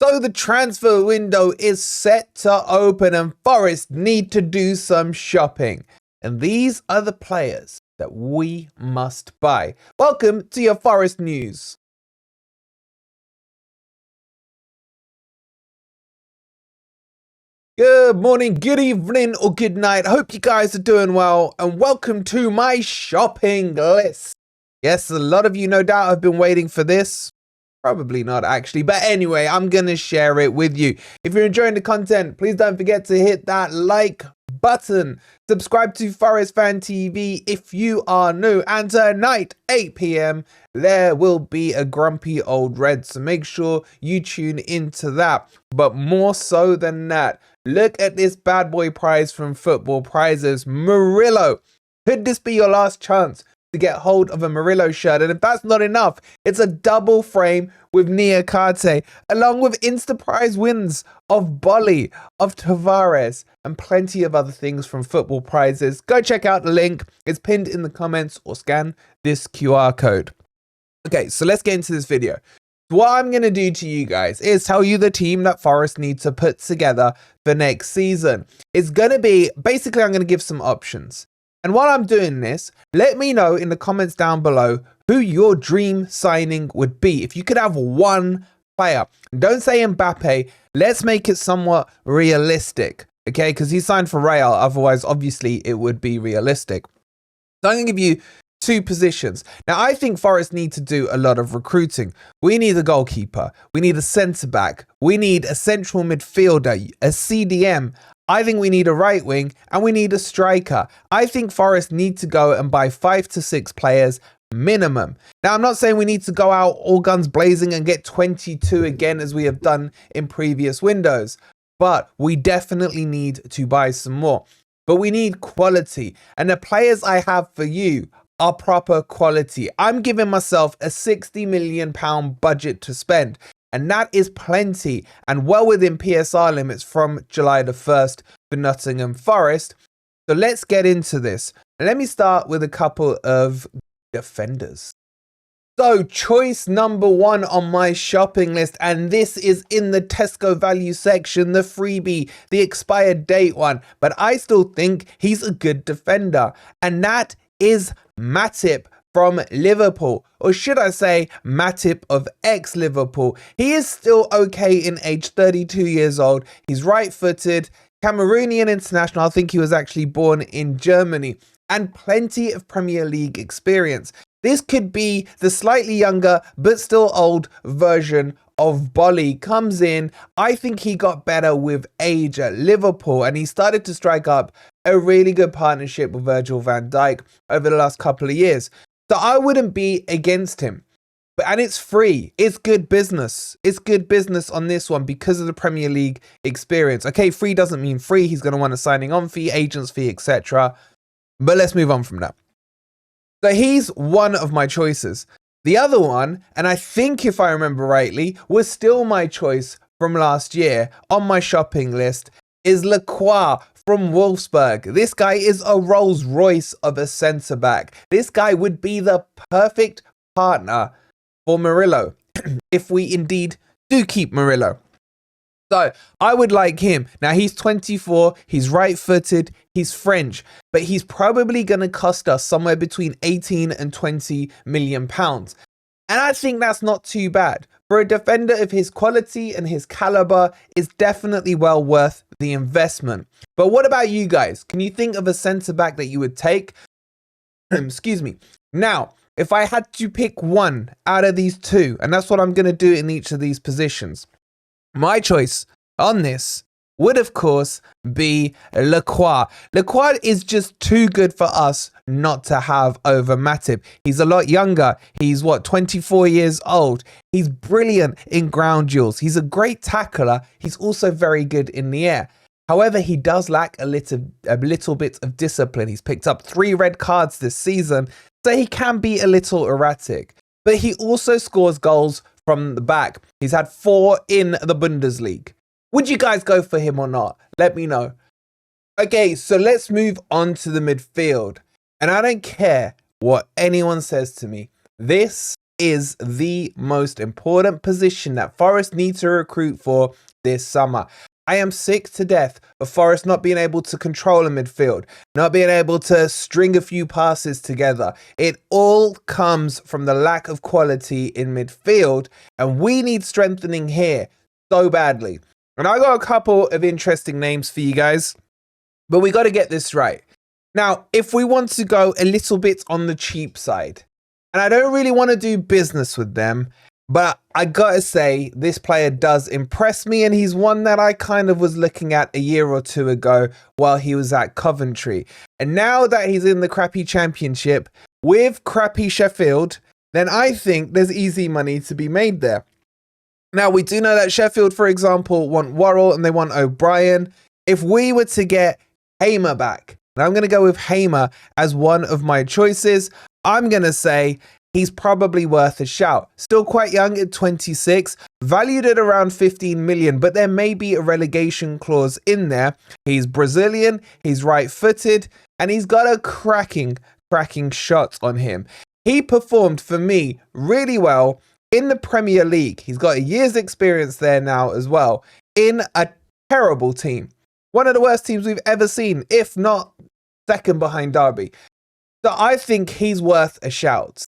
So the transfer window is set to open and Forest need to do some shopping. And these are the players that we must buy. Welcome to your Forest news. Good morning, good evening, or good night. I hope you guys are doing well, and welcome to my shopping list. Yes, a lot of you no doubt have been waiting for this. Probably not actually, but anyway, I'm gonna share it with you. If you're enjoying the content, please don't forget to hit that like button. Subscribe to Forest Fan TV if you are new, and tonight 8 p.m. there will be a grumpy old red, so make sure you tune into that. But more so than that, look at this bad boy prize from Football Prizes, Murillo. Could this be your last chance to get hold of a Murillo shirt? And if that's not enough, it's a double frame with Niakate, along with Insta Prize wins of Bolly, of Tavares, and plenty of other things from Football Prizes. Go check out the link. It's pinned in the comments or scan this QR code. Okay, so let's get into this video. What I'm going to do to you guys is tell you the team that Forest need to put together for next season. It's going to be, basically I'm going to give some options. And while I'm doing this, let me know in the comments down below who your dream signing would be. If you could have one player, don't say Mbappe, let's make it somewhat realistic, okay? Because he signed for Real, otherwise obviously it would be realistic. So I'm going to give you two positions. Now, I think Forest need to do a lot of recruiting. We need a goalkeeper. We need a centre-back. We need a central midfielder, a CDM. I think we need a right wing and we need a striker. I think Forest need to go and buy 5 to 6 players minimum. Now, I'm not saying we need to go out all guns blazing and get 22 again as we have done in previous windows, but we definitely need to buy some more. But we need quality, and the players I have for you are proper quality. I'm giving myself a £60 million budget to spend, and that is plenty and well within PSR limits from July the 1st for Nottingham Forest. So let's get into this. Let me start with a couple of defenders. So choice number 1 on my shopping list, and this is in the Tesco value section, the freebie, the expired date one, but I still think he's a good defender, and that is Matip from Liverpool, or should I say Matip of ex-Liverpool. He is still okay in age, 32 years old. He's right-footed, Cameroonian international. I think he was actually born in Germany, and plenty of Premier League experience. This could be the slightly younger but still old version of Bolly. Comes in, I think he got better with age at Liverpool, and he started to strike up a really good partnership with Virgil van Dijk over the last couple of years. So I wouldn't be against him. And it's free. It's good business. It's good business on this one because of the Premier League experience. Okay, free doesn't mean free. He's going to want a signing on fee, agent's fee, etc. But let's move on from that. So he's one of my choices. The other one, and I think if I remember rightly, was still my choice from last year on my shopping list, is Lacroix from Wolfsburg. This guy is a Rolls Royce of a centre-back. This guy would be the perfect partner for Murillo if we indeed do keep Murillo. So I would like him. Now he's 24, he's right-footed, he's French, but he's probably going to cost us somewhere between 18 and 20 million pounds. And I think that's not too bad. For a defender of his quality and his caliber, is definitely well worth the investment. But what about you guys? Can you think of a centre-back that you would take? Excuse me. Now, if I had to pick one out of these two, and that's what I'm going to do in each of these positions, my choice on this would, of course, be Lacroix. Lacroix is just too good for us not to have over Matip. He's a lot younger. He's, 24 years old. He's brilliant in ground duels. He's a great tackler. He's also very good in the air. However, he does lack a little bit of discipline. He's picked up 3 red cards this season, so he can be a little erratic. But he also scores goals from the back. He's had 4 in the Bundesliga. Would you guys go for him or not? Let me know. Okay, so let's move on to the midfield. And I don't care what anyone says to me. This is the most important position that Forest need to recruit for this summer. I am sick to death of Forest not being able to control a midfield, not being able to string a few passes together. It all comes from the lack of quality in midfield, and we need strengthening here so badly. And I got a couple of interesting names for you guys, but we got to get this right. Now, if we want to go a little bit on the cheap side, and I don't really want to do business with them, but I gotta say, this player does impress me, and he's one that I kind of was looking at a year or two ago while he was at Coventry. And now that he's in the crappy Championship with crappy Sheffield, then I think there's easy money to be made there. Now, we do know that Sheffield, for example, want Worrell and they want O'Brien. If we were to get Hamer back, and I'm going to go with Hamer as one of my choices, I'm going to say he's probably worth a shout. Still quite young at 26, valued at around 15 million, but there may be a relegation clause in there. He's Brazilian, he's right-footed, and he's got a cracking shot on him. He performed for me really well in the Premier League. He's got a year's experience there now as well, in a terrible team. One of the worst teams we've ever seen, if not second behind Derby. So I think he's worth a shout.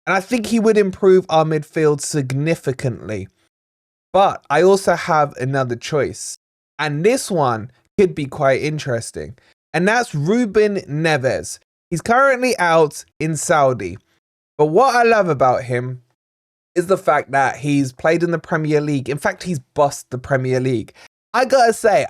And I think he would improve our midfield significantly. But I also have another choice. And this one could be quite interesting. And that's Ruben Neves. He's currently out in Saudi. But what I love about him is the fact that he's played in the Premier League. In fact, he's bossed the Premier League. I gotta say,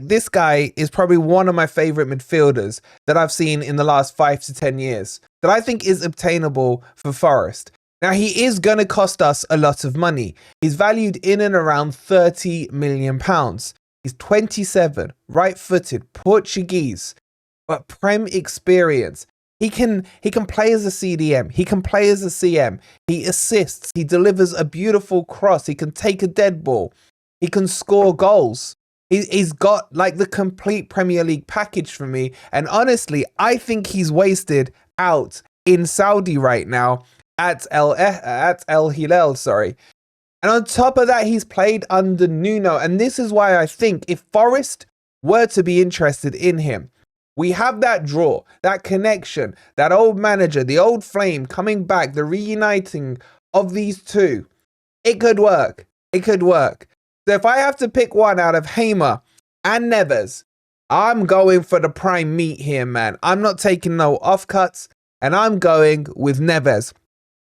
this guy is probably one of my favorite midfielders that I've seen in the last 5 to 10 years that I think is obtainable for Forest. Now, he is going to cost us a lot of money. He's valued in and around £30 million. He's 27, right-footed, Portuguese, but Prem experience. He can play as a CDM. He can play as a CM. He assists. He delivers a beautiful cross. He can take a dead ball. He can score goals. He's got like the complete Premier League package for me. And honestly, I think he's wasted out in Saudi right now at El Hilal, sorry. And on top of that, he's played under Nuno. And this is why I think if Forest were to be interested in him, we have that draw, that connection, that old manager, the old flame coming back, the reuniting of these two. It could work. It could work. So if I have to pick one out of Hamer and Neves, I'm going for the prime meat here, man. I'm not taking no offcuts, and I'm going with Neves.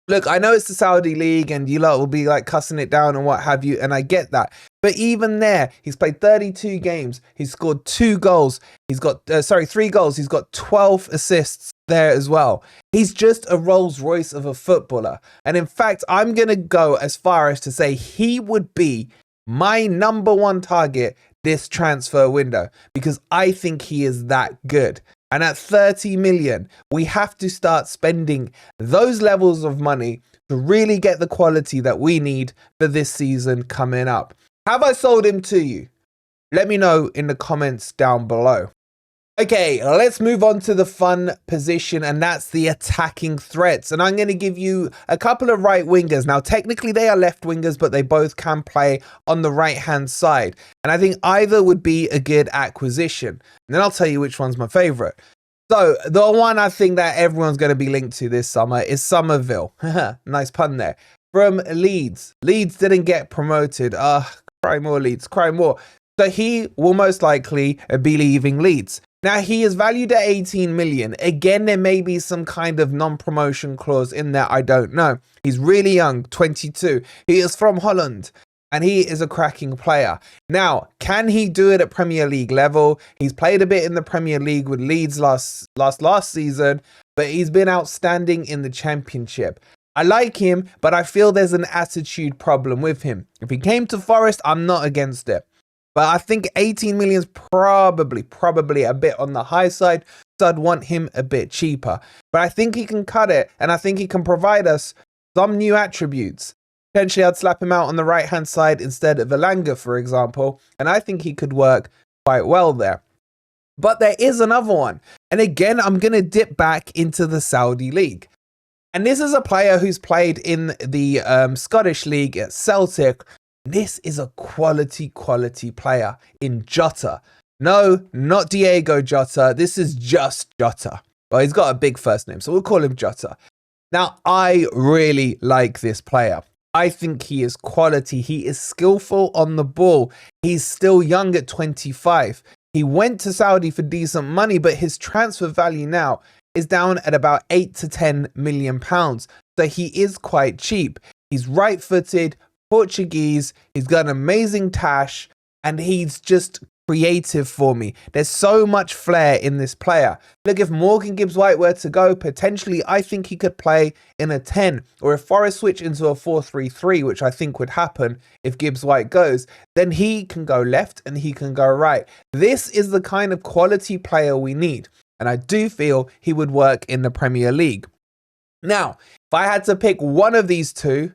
Look, I know it's the Saudi League, and you lot will be like cussing it down and what have you, and I get that. But even there, he's played 32 games. He's scored 2 goals. He's got, 3 goals. He's got 12 assists there as well. He's just a Rolls Royce of a footballer. And in fact, I'm going to go as far as to say he would be my number 1 target this transfer window, because I think he is that good. And at 30 million, we have to start spending those levels of money to really get the quality that we need for this season coming up. Have I sold him to you? Let me know in the comments down below. Okay, let's move on to the fun position, and that's the attacking threats. And I'm going to give you a couple of right wingers. Now, technically they are left wingers, but they both can play on the right-hand side. And I think either would be a good acquisition. And then I'll tell you which one's my favorite. So the one I think that everyone's going to be linked to this summer is Somerville. Nice pun there. From Leeds. Leeds didn't get promoted. Cry more, Leeds, cry more. So he will most likely be leaving Leeds. Now, he is valued at 18 million. Again, there may be some kind of non-promotion clause in there. I don't know. He's really young, 22. He is from Holland, and he is a cracking player. Now, can he do it at Premier League level? He's played a bit in the Premier League with Leeds last season, but he's been outstanding in the Championship. I like him, but I feel there's an attitude problem with him. If he came to Forest, I'm not against it. But I think 18 million is probably a bit on the high side, so I'd want him a bit cheaper. But I think he can cut it, and I think he can provide us some new attributes. Potentially, I'd slap him out on the right-hand side instead of Elanga, for example, and I think he could work quite well there. But there is another one, and again, I'm going to dip back into the Saudi League. And this is a player who's played in the Scottish League at Celtic. This is a quality player in Jota. No, not Diego Jota. This is just Jota. Well, he's got a big first name, so we'll call him Jota. Now, I really like this player. I think he is quality. He is skillful on the ball. He's still young at 25. He went to Saudi for decent money, but his transfer value now is down at about 8 to 10 million pounds. So he is quite cheap. He's right-footed, Portuguese. He's got an amazing tash, and he's just creative for me. There's so much flair in this player. Look, if Morgan Gibbs-White were to go, potentially I think he could play in a 10, or if Forest switch into a 4-3-3, which I think would happen if Gibbs-White goes, then he can go left and he can go right. This is the kind of quality player we need, and I do feel he would work in the Premier League. Now, if I had to pick one of these two,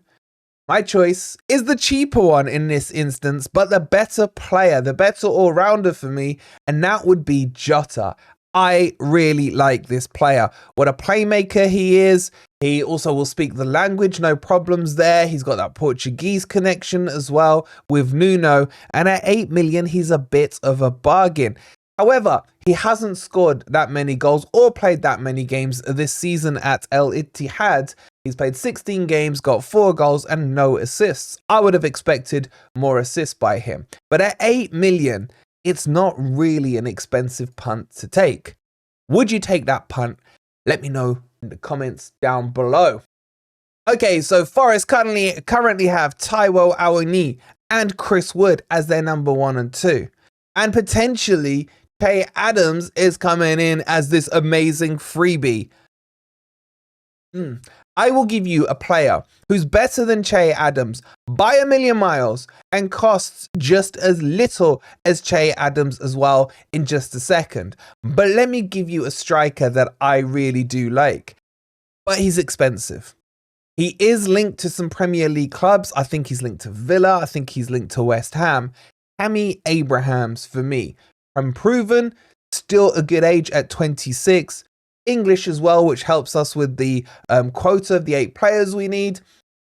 my choice is the cheaper one in this instance, but the better player, the better all-rounder for me, and that would be Jota. I really like this player. What a playmaker he is. He also will speak the language, no problems there. He's got that Portuguese connection as well with Nuno, and at 8 million, he's a bit of a bargain. However, he hasn't scored that many goals or played that many games this season at El Ittihad. He's played 16 games, got 4 goals and no assists. I would have expected more assists by him. But at 8 million, it's not really an expensive punt to take. Would you take that punt? Let me know in the comments down below. Okay, so Forest currently have Taiwo Awoniyi and Chris Wood as their number 1 and 2. And potentially Che Adams is coming in as this amazing freebie. I will give you a player who's better than Che Adams by a million miles and costs just as little as Che Adams as well in just a second. But let me give you a striker that I really do like. But he's expensive. He is linked to some Premier League clubs. I think he's linked to Villa. I think he's linked to West Ham. Tammy Abrahams for me. Unproven, still a good age at 26. English as well, which helps us with the quota of the 8 players we need.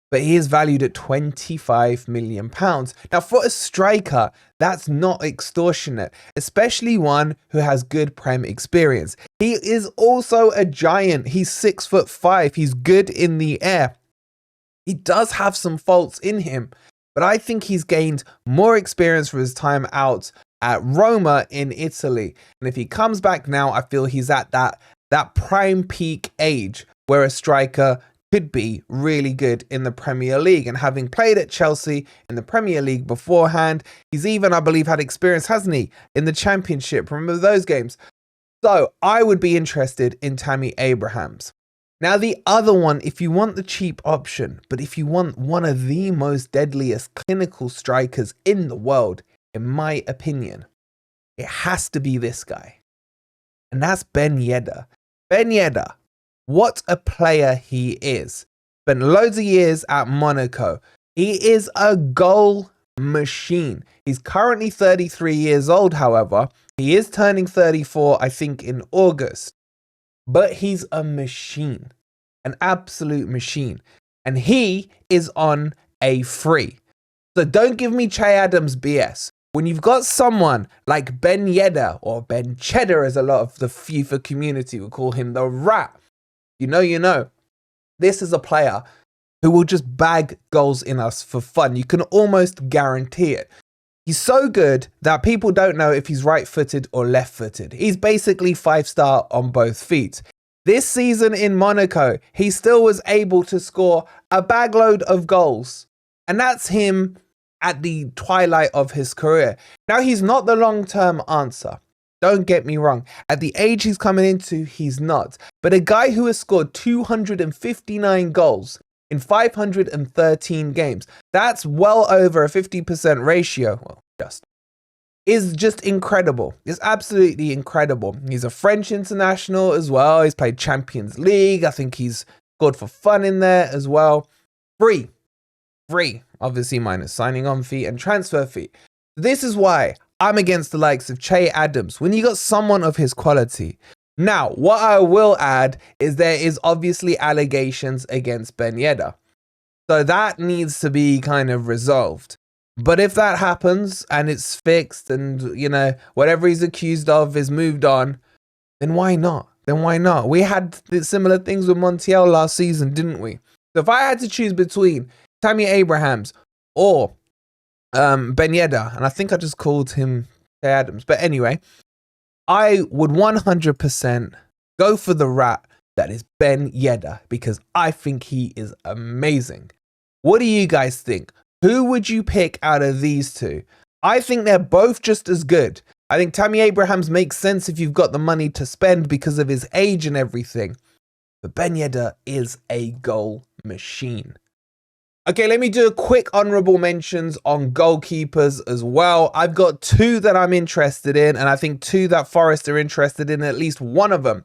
But he is valued at £25 million. Now, for a striker, that's not extortionate, especially one who has good Prem experience. He is also a giant. He's 6'5". He's good in the air. He does have some faults in him, but I think he's gained more experience for his time out at Roma in Italy. And if he comes back now, I feel he's at that prime peak age where a striker could be really good in the Premier League. And having played at Chelsea in the Premier League beforehand, he's even, I believe, had experience, hasn't he, in the Championship? Remember those games? So I would be interested in Tammy Abrahams. Now, the other one, if you want the cheap option, but if you want one of the most deadliest clinical strikers in the world, in my opinion, it has to be this guy. And that's Ben Yedder. Ben Yedder, what a player he is. Spent loads of years at Monaco. He is a goal machine. He's currently 33 years old, however. He is turning 34, I think, in August. But he's a machine. An absolute machine. And he is on a free. So don't give me Che Adams BS. When you've got someone like Ben Yedder, or Ben Cheddar as a lot of the FIFA community will call him, the rat, you know, this is a player who will just bag goals in us for fun. You can almost guarantee it. He's so good that people don't know if he's right-footed or left-footed. He's basically 5-star on both feet. This season in Monaco, he still was able to score a bagload of goals. And that's him at the twilight of his career. Now, he's not the long-term answer. Don't get me wrong. At the age he's coming into, he's not. But a guy who has scored 259 goals in 513 games, that's well over a 50% ratio, well, is just incredible. It's absolutely incredible. He's a French international as well. He's played Champions League. I think he's scored for fun in there as well. Free, obviously minus signing on fee and transfer fee. This is why I'm against the likes of Che Adams. When you got someone of his quality, Now, what I will add is there is obviously allegations against Ben Yedder. So that needs to be kind of resolved. But if that happens and it's fixed and, you know, whatever he's accused of is moved on, then why not? Then why not? We had similar things with Montiel last season, didn't we? So if I had to choose between Tammy Abrahams or Ben Yedder, and I think I just called him Adams, but anyway, I would 100% go for the rat that is Ben Yedder because I think he is amazing. What do you guys think? Who would you pick out of these two? I think they're both just as good. I think Tammy Abrahams makes sense if you've got the money to spend because of his age and everything. But Ben Yedder is a goal machine. Okay, let me do a quick honorable mentions on goalkeepers as well. I've got two that I'm interested in, and I think two that Forest are interested in, at least one of them.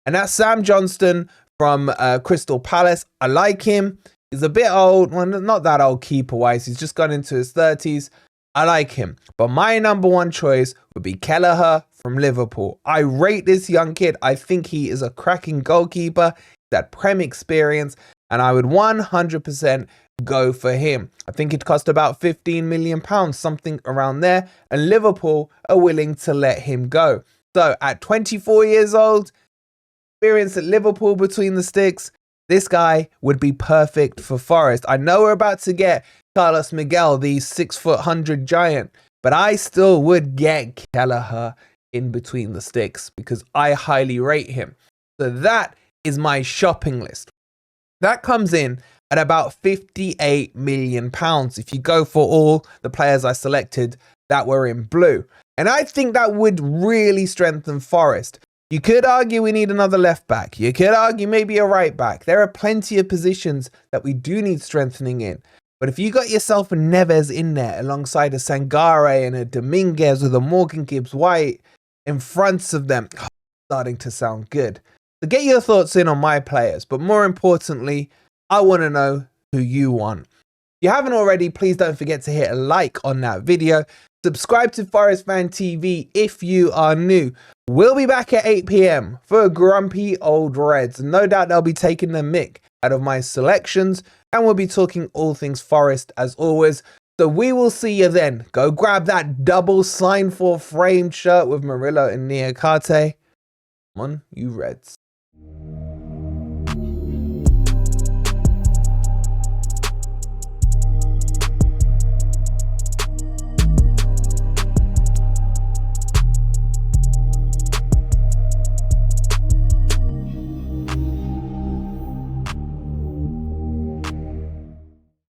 And that's Sam Johnston from Crystal Palace. I like him. He's a bit old. Well, not that old keeper-wise. He's just gone into his 30s. I like him. But my number one choice would be Kelleher from Liverpool. I rate this young kid. I think he is a cracking goalkeeper. That Prem experience. And I would 100% go for him. I think it cost about £15 million, something around there. And Liverpool are willing to let him go. So at 24 years old, experience at Liverpool between the sticks, this guy would be perfect for Forest. I know we're about to get Carlos Miguel, the 6'100" giant, but I still would get Kelleher in between the sticks because I highly rate him. So that is my shopping list. That comes in at about £58 million if you go for all the players I selected that were in blue. And I think that would really strengthen Forest. You could argue we need another left back. You could argue maybe a right back. There are plenty of positions that we do need strengthening in. But if you got yourself a Neves in there alongside a Sangare and a Dominguez with a Morgan Gibbs-White in front of them, starting to sound good. So get your thoughts in on my players. But more importantly, I want to know who you want. If you haven't already, please don't forget to hit a like on that video. Subscribe to Forest Fan TV if you are new. We'll be back at 8 PM for Grumpy Old Reds. No doubt they'll be taking the mick out of my selections, and we'll be talking all things Forest as always. So we will see you then. Go grab that double signed for framed shirt with Murillo and Niakate. Come on, you Reds.